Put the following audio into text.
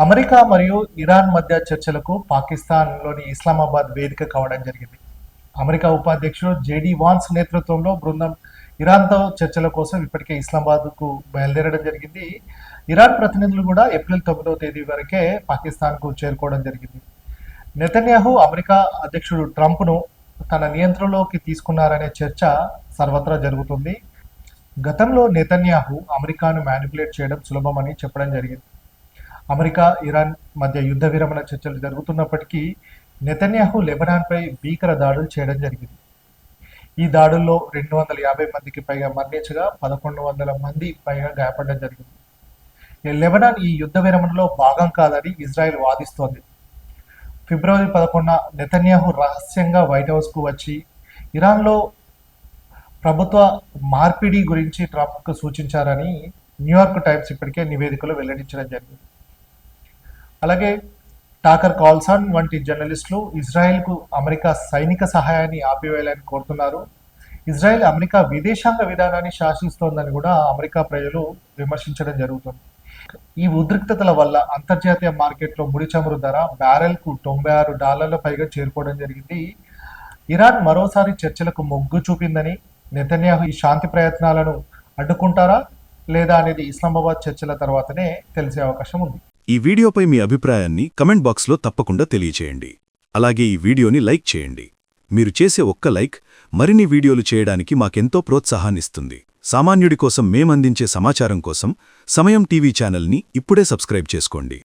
America మరియు Iran మధ్య చర్చలకు పాకిస్తాన్లోని ఇస్లామాబాద్ వేదిక కావడం జరిగింది. అమెరికా ఉపాధ్యక్షుడు జేడీ వాన్స్ నేతృత్వంలో బృందం ఇరాన్తో చర్చల కోసం ఇప్పటికే ఇస్లామాబాద్కు బయలుదేరడం జరిగింది. ఇరాన్ ప్రతినిధులు కూడా ఏప్రిల్ 9వ తేదీ వరకే పాకిస్తాన్కు చేరుకోవడం జరిగింది. నెతన్యాహు అమెరికా అధ్యక్షుడు ట్రంప్ను తన నియంత్రణలోకి తీసుకున్నారనే చర్చ సర్వత్రా జరుగుతుంది. గతంలో నెతన్యాహు అమెరికాను మ్యానిపులేట్ చేయడం సులభమని చెప్పడం జరిగింది. అమెరికా ఇరాన్ మధ్య యుద్ధ విరమణ చర్చలు జరుగుతున్నప్పటికీ నెతన్యాహు లెబనాన్పై భీకర దాడులు చేయడం జరిగింది. ఈ దాడుల్లో 250 మందికి పైగా మరణించగా 1100 మంది పైగా గాయపడడం జరిగింది. లెబనాన్ ఈ యుద్ధ విరమణలో భాగం కాదని ఇజ్రాయెల్ వాదిస్తోంది. ఫిబ్రవరి 11న నెతన్యాహు రహస్యంగా వైట్ హౌస్కు వచ్చి ఇరాన్లో ప్రభుత్వ మార్పిడి గురించి ట్రంప్కు సూచించారని న్యూయార్క్ టైమ్స్ ఇప్పటికే నివేదికలో వెల్లడించడం జరిగింది. అలాగే టాకర్ కాల్సన్ వంటి జర్నలిస్టులు ఇజ్రాయెల్కు అమెరికా సైనిక సహాయాన్ని ఆపివేయాలని కోరుతున్నారు. ఇజ్రాయెల్ అమెరికా విదేశాంగ విధానాన్ని శాసిస్తోందని కూడా అమెరికా ప్రజలు విమర్శించడం జరుగుతుంది. ఈ ఉద్రిక్తతల వల్ల అంతర్జాతీయ మార్కెట్లో ముడి చమురు ధర బ్యారెల్కు $96 పైగా చేరుకోవడం జరిగింది. ఇరాన్ మరోసారి చర్చలకు మొగ్గు చూపిందని, నెతన్యాహు ఈ శాంతి ప్రయత్నాలను అడ్డుకుంటారా లేదా అనేది ఇస్లామాబాద్ చర్చల తర్వాతనే తెలిసే అవకాశం ఉంది. ఈ వీడియోపై మీ అభిప్రాయాన్ని కమెంట్ బాక్స్లో తప్పకుండా తెలియచేయండి. అలాగే ఈ వీడియోని లైక్ చేయండి. మీరు చేసే ఒక్క లైక్ మరిన్ని వీడియోలు చేయడానికి మాకెంతో ప్రోత్సాహాన్నిస్తుంది. సామాన్యుడి కోసం మేమందించే సమాచారం కోసం సమయం టీవీ ఛానల్ని ఇప్పుడే సబ్స్క్రైబ్ చేసుకోండి.